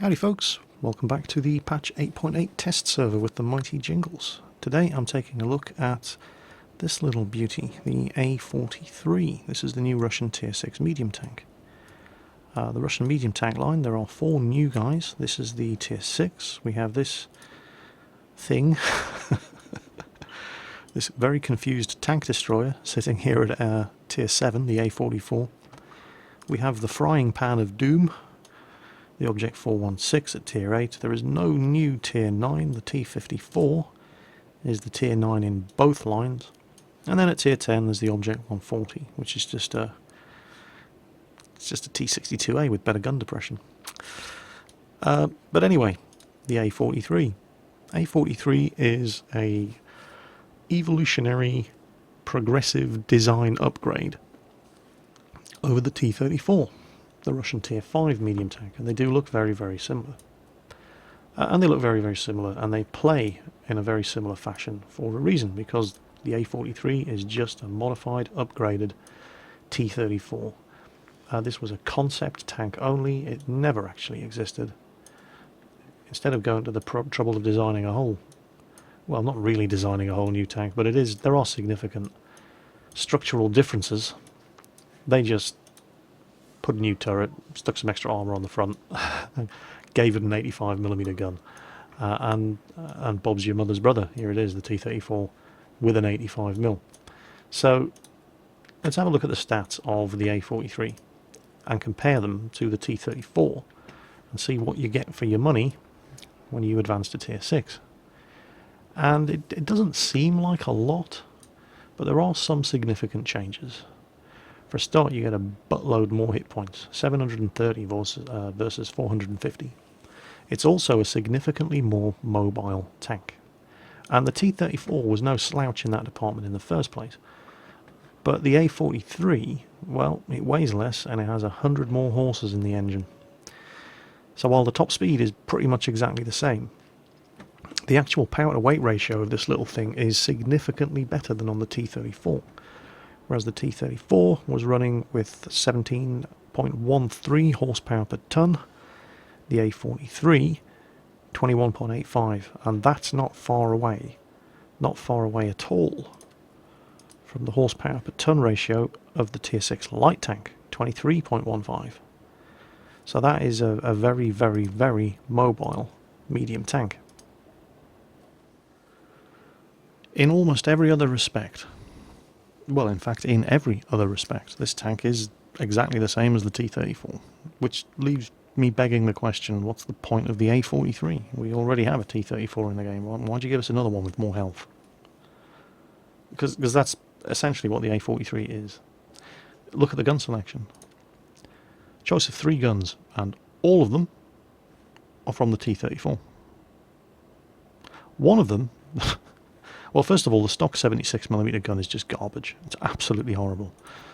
Howdy folks, welcome back to the patch 8.8 test server with the mighty Jingles. Today I'm taking a look at this little beauty, the A-43. This is the new Russian tier 6 medium tank. The Russian medium tank line, there are 4 new guys. This is the tier 6. We have this thing, this very confused tank destroyer sitting here at tier 7, the A-44. We have the frying pan of doom, the Object 416 at tier 8. There is no new tier 9. The T-54 is the tier 9 in both lines. And then at tier 10 there's the Object 140, which is just a T-62A with better gun depression. But anyway, the A-43. A-43 is a evolutionary progressive design upgrade over the T-34. The Russian tier 5 medium tank, and they do look very, very similar. And they play in a very similar fashion for a reason, because the A-43 is just a modified, upgraded T-34. This was a concept tank only. It never actually existed. Instead of going to the trouble of designing a whole, well, not really designing a whole new tank, but there are significant structural differences. They just put a new turret, stuck some extra armour on the front, gave it an 85mm gun, and Bob's your mother's brother. Here it is, the T-34 with an 85mm. So let's have a look at the stats of the A-43 and compare them to the T-34 and see what you get for your money when you advance to tier 6. And it doesn't seem like a lot, but there are some significant changes. For a start, you get a buttload more hit points, 730 versus 450. It's also a significantly more mobile tank. And the T-34 was no slouch in that department in the first place. But the A-43, well, it weighs less and it has 100 more horses in the engine. So while the top speed is pretty much exactly the same, the actual power to weight ratio of this little thing is significantly better than on the T-34. Whereas the T-34 was running with 17.13 horsepower per ton, the A-43 21.85, and that's not far away at all from the horsepower per ton ratio of the tier 6 light tank, 23.15. So that is a very, very, very mobile medium tank. In almost every other respect, well, in fact, in every other respect, this tank is exactly the same as the T-34, which leaves me begging the question, what's the point of the A-43? We already have a T-34 in the game. Why'd you give us another one with more health? Because that's essentially what the A-43 is. Look at the gun selection. Choice of 3 guns, and all of them are from the T-34. One of them... Well, first of all, the stock 76mm gun is just garbage. It's absolutely horrible.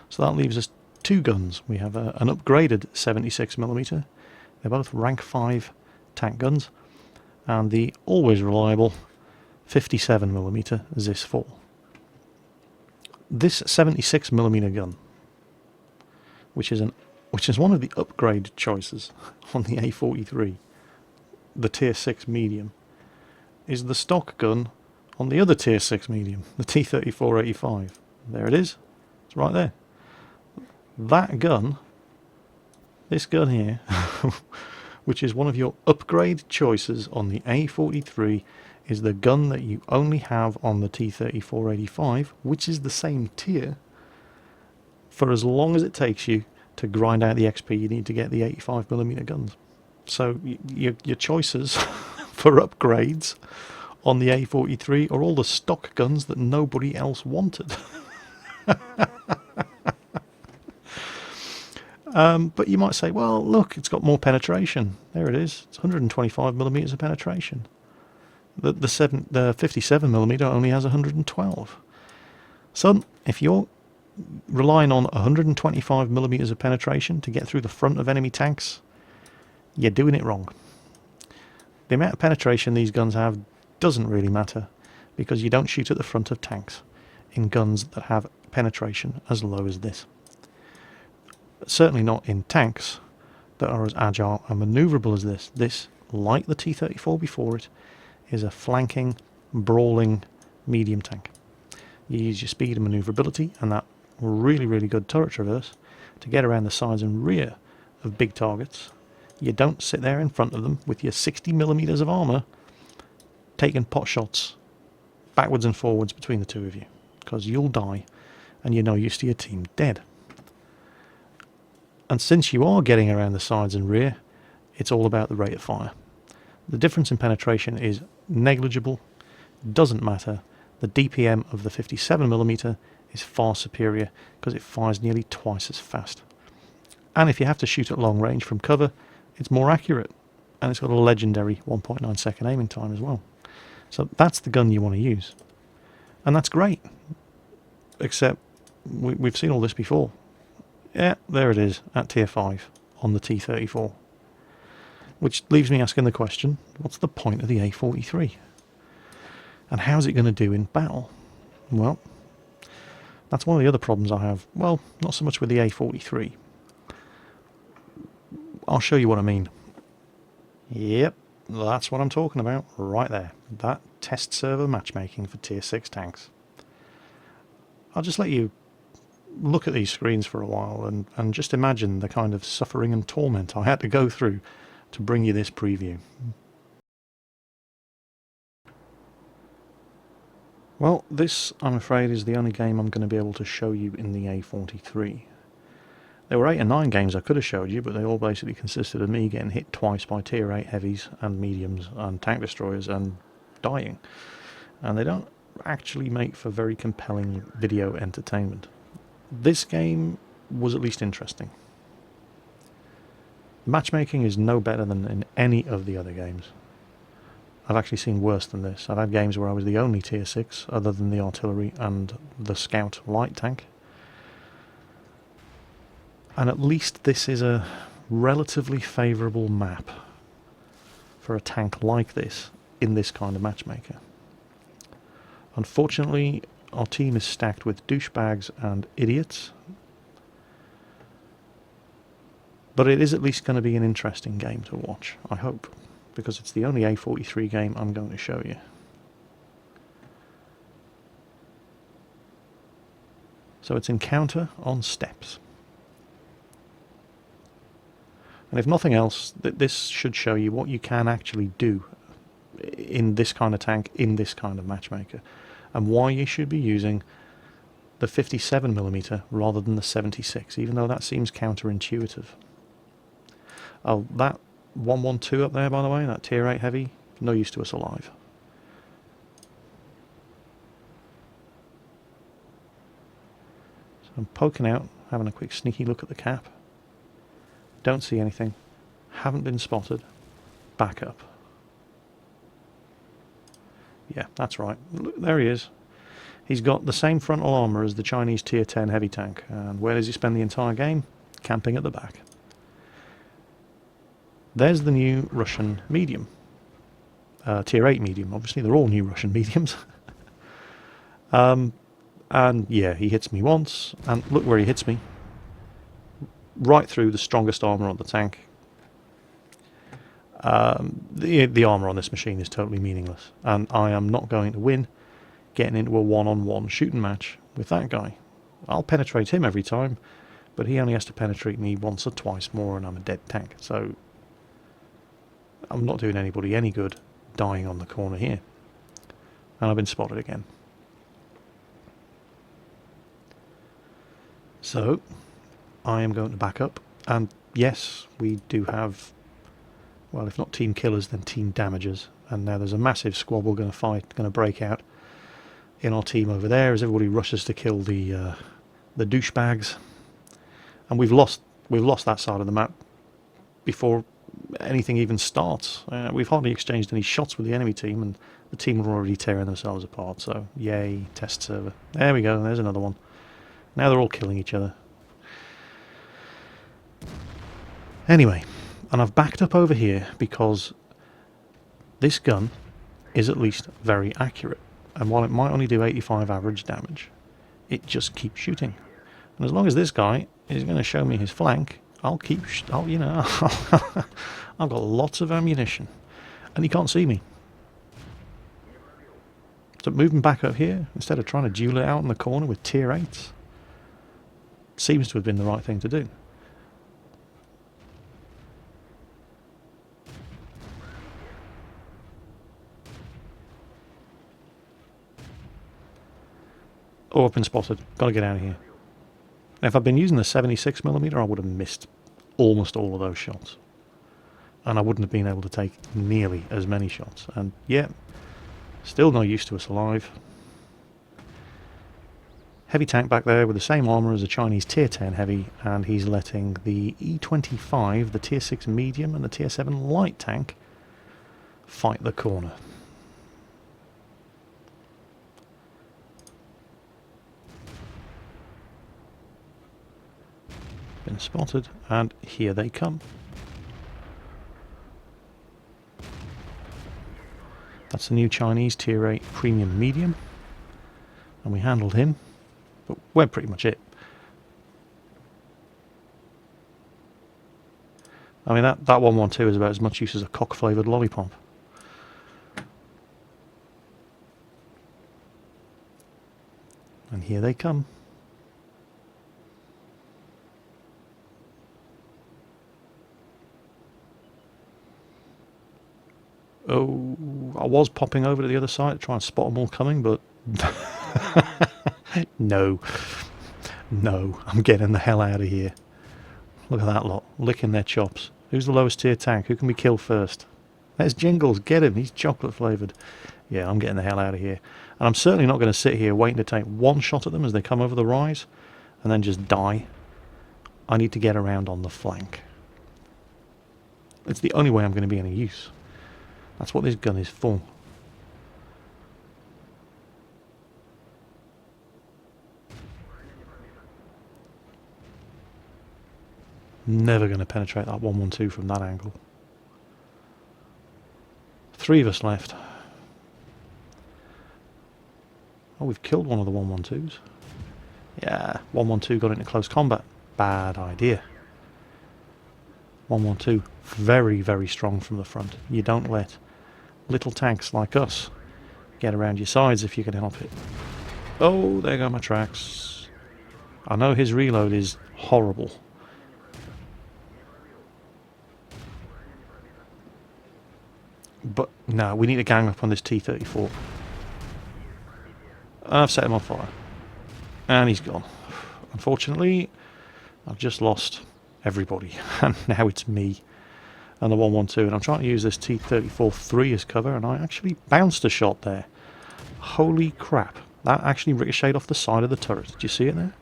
So that leaves us 2 guns. We have an upgraded 76mm. They're both rank 5 tank guns. And the always reliable 57mm Zis 4. This 76mm gun, which is one of the upgrade choices on the A-43, the tier 6 medium, is the stock gun on the other tier 6 medium, the T-34-85. There it is. It's right there. That gun, this gun here, which is one of your upgrade choices on the A-43, is the gun that you only have on the T-34-85, which is the same tier, for as long as it takes you to grind out the XP you need to get the 85mm guns. So your choices for upgrades on the A-43 are all the stock guns that nobody else wanted. But you might say, well, look, it's got more penetration. There it is. It's 125mm of penetration. The 57mm only has 112. So if you're relying on 125mm of penetration to get through the front of enemy tanks, you're doing it wrong. The amount of penetration these guns have doesn't really matter, because you don't shoot at the front of tanks in guns that have penetration as low as this. Certainly not in tanks that are as agile and manoeuvrable as this. This, like the T-34 before it, is a flanking, brawling medium tank. You use your speed and manoeuvrability and that really, really good turret traverse to get around the sides and rear of big targets. You don't sit there in front of them with your 60mm of armour taking pot shots backwards and forwards between the two of you, because you'll die and you're no use to your team dead. And since you are getting around the sides and rear, it's all about the rate of fire. The difference in penetration is negligible, doesn't matter. The DPM of the 57mm is far superior because it fires nearly twice as fast. And if you have to shoot at long range from cover, it's more accurate, and it's got a legendary 1.9 second aiming time as well. So that's the gun you want to use, and that's great, except we've seen all this before. Yeah, there it is at tier 5 on the T-34, which leaves me asking the question, what's the point of the A-43? And how's it going to do in battle? Well, that's one of the other problems I have. Well, not so much with the A-43. I'll show you what I mean. Yep, that's what I'm talking about right there. That test server matchmaking for tier 6 tanks. I'll just let you look at these screens for a while and just imagine the kind of suffering and torment I had to go through to bring you this preview. Well, this, I'm afraid, is the only game I'm going to be able to show you in the A-43. There were 8 or 9 games I could have showed you, but they all basically consisted of me getting hit twice by tier 8 heavies and mediums and tank destroyers and dying. And they don't actually make for very compelling video entertainment. This game was at least interesting. Matchmaking is no better than in any of the other games. I've actually seen worse than this. I've had games where I was the only tier 6 other than the artillery and the scout light tank. And at least this is a relatively favourable map for a tank like this in this kind of matchmaker. Unfortunately, our team is stacked with douchebags and idiots, but it is at least going to be an interesting game to watch, I hope, because it's the only A-43 game I'm going to show you. So it's Encounter on Steps. And if nothing else, this should show you what you can actually do in this kind of tank, in this kind of matchmaker, and why you should be using the 57mm rather than the 76, even though that seems counterintuitive. Oh, that 112 up there, by the way, that tier 8 heavy, no use to us alive. So I'm poking out, having a quick sneaky look at the cap. Don't see anything. Haven't been spotted. Back up. Yeah, that's right. Look, there he is. He's got the same frontal armour as the Chinese tier 10 heavy tank. And where does he spend the entire game? Camping at the back. There's the new Russian medium. Tier 8 medium. Obviously, they're all new Russian mediums. And yeah, he hits me once. And look where he hits me. Right through the strongest armour on the tank. The armour on this machine is totally meaningless, and I am not going to win getting into a one-on-one shooting match with that guy. I'll penetrate him every time, but he only has to penetrate me once or twice more and I'm a dead tank, so I'm not doing anybody any good dying on the corner here. And I've been spotted again. So I am going to back up, and yes, we do have, well, if not team killers, then team damagers, and now there's a massive squabble going to break out in our team over there as everybody rushes to kill the douchebags, and we've lost that side of the map before anything even starts. We've hardly exchanged any shots with the enemy team, and the team are already tearing themselves apart. So yay, test server. There we go. There's another one. Now they're all killing each other. Anyway, and I've backed up over here because this gun is at least very accurate, and while it might only do 85 average damage, it just keeps shooting. And as long as this guy is going to show me his flank, I'll keep... you know, I've got lots of ammunition. And he can't see me. So moving back up here, instead of trying to duel it out in the corner with tier 8s, seems to have been the right thing to do. Oh, I've been spotted. Got to get out of here. Now, if I'd been using the 76mm, I would have missed almost all of those shots. And I wouldn't have been able to take nearly as many shots. And yeah, still no use to us alive. Heavy tank back there with the same armour as a Chinese tier 10 heavy, and he's letting the E25, the tier 6 medium and the tier 7 light tank fight the corner. Been spotted, and here they come. That's the new Chinese tier 8 premium medium, and we handled him, but we're pretty much it. I mean, that 112 is about as much use as a cock-flavoured lollipop. And here they come. Oh, I was popping over to the other side to try and spot them all coming, but no, I'm getting the hell out of here. Look at that lot, licking their chops. Who's the lowest tier tank? Who can we kill first? There's Jingles, get him, he's chocolate flavoured. Yeah, I'm getting the hell out of here. And I'm certainly not going to sit here waiting to take one shot at them as they come over the rise and then just die. I need to get around on the flank. It's the only way I'm going to be any use. That's what this gun is for. Never going to penetrate that 112 from that angle. 3 of us left. Oh, we've killed one of the 112s. Yeah, 112 got into close combat. Bad idea. 112, very, very strong from the front. You don't let little tanks like us get around your sides if you can help it. Oh, there go my tracks. I know his reload is horrible. But no, we need to gang up on this T-34. I've set him on fire. And he's gone. Unfortunately, I've just lost everybody. And now it's me and the 112. And I'm trying to use this T-34-3 as cover, and I actually bounced a shot there. Holy crap. That actually ricocheted off the side of the turret. Did you see it there?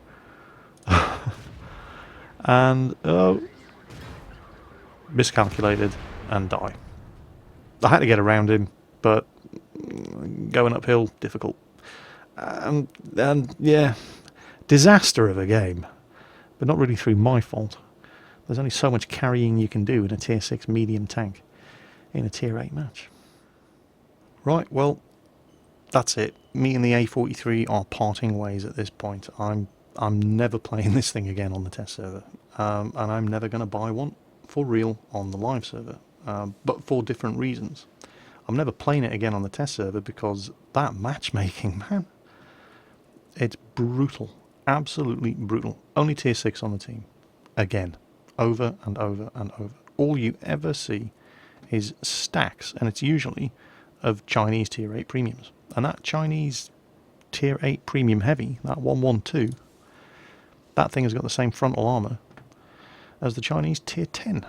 And, oh, miscalculated and die. I had to get around him, but going uphill, difficult. And yeah, disaster of a game, but not really through my fault. There's only so much carrying you can do in a tier 6 medium tank in a tier 8 match. Right, well, that's it. Me and the A-43 are parting ways at this point. I'm never playing this thing again on the test server, and I'm never going to buy one for real on the live server. But for different reasons. I'm never playing it again on the test server because that matchmaking, man, it's brutal. Absolutely brutal. Only tier 6 on the team. Again. Over and over and over. All you ever see is stacks, and it's usually of Chinese tier 8 premiums. And that Chinese tier 8 premium heavy, that 112, that thing has got the same frontal armour as the Chinese tier 10.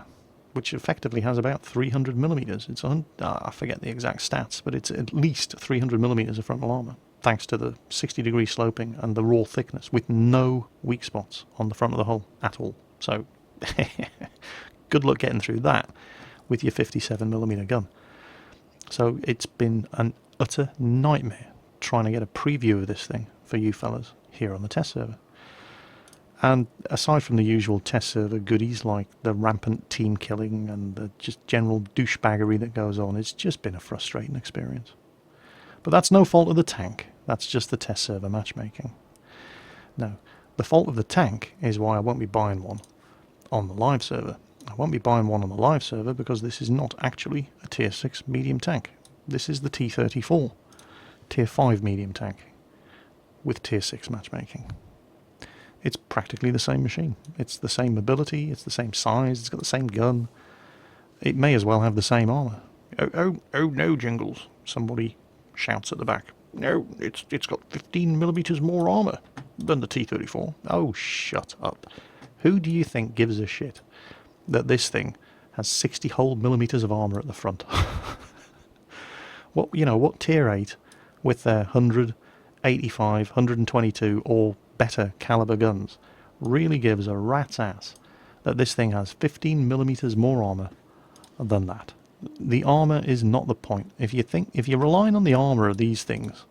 Which effectively has about 300mm. It's on, I forget the exact stats, but it's at least 300mm of frontal armour, thanks to the 60-degree sloping and the raw thickness, with no weak spots on the front of the hull at all. So, good luck getting through that with your 57mm gun. So it's been an utter nightmare trying to get a preview of this thing for you fellas here on the test server. And aside from the usual test server goodies like the rampant team killing and the just general douchebaggery that goes on, it's just been a frustrating experience. But that's no fault of the tank, that's just the test server matchmaking. No, the fault of the tank is why I won't be buying one on the live server. I won't be buying one on the live server because this is not actually a tier 6 medium tank. This is the T-34, tier 5 medium tank with tier 6 matchmaking. It's practically the same machine. It's the same mobility, it's the same size, it's got the same gun. It may as well have the same armour. Oh no, Jingles, somebody shouts at the back. No, it's got 15mm more armour than the T-34. Oh, shut up. Who do you think gives a shit that this thing has 60 whole millimeters of armour at the front? What tier 8 with their 100, 85, 122 or better caliber guns really gives a rat's ass that this thing has 15mm more armour than that? The armour is not the point. If you're relying on the armour of these things,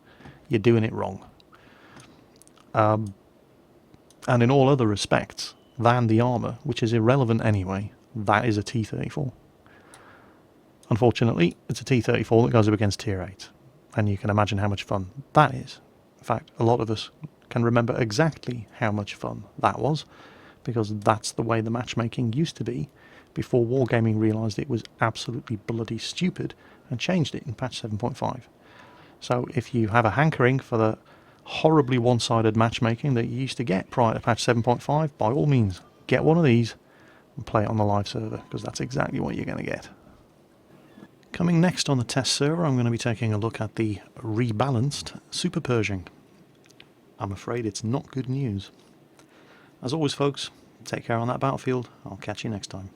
you're doing it wrong. And in all other respects than the armour, which is irrelevant anyway, that is a T-34. Unfortunately, it's a T-34 that goes up against tier 8, and you can imagine how much fun that is. In fact, a lot of us can remember exactly how much fun that was, because that's the way the matchmaking used to be before Wargaming realised it was absolutely bloody stupid and changed it in patch 7.5. So if you have a hankering for the horribly one-sided matchmaking that you used to get prior to patch 7.5, by all means, get one of these and play it on the live server, because that's exactly what you're going to get. Coming next on the test server, I'm going to be taking a look at the rebalanced Super Pershing. I'm afraid it's not good news. As always, folks, take care on that battlefield. I'll catch you next time.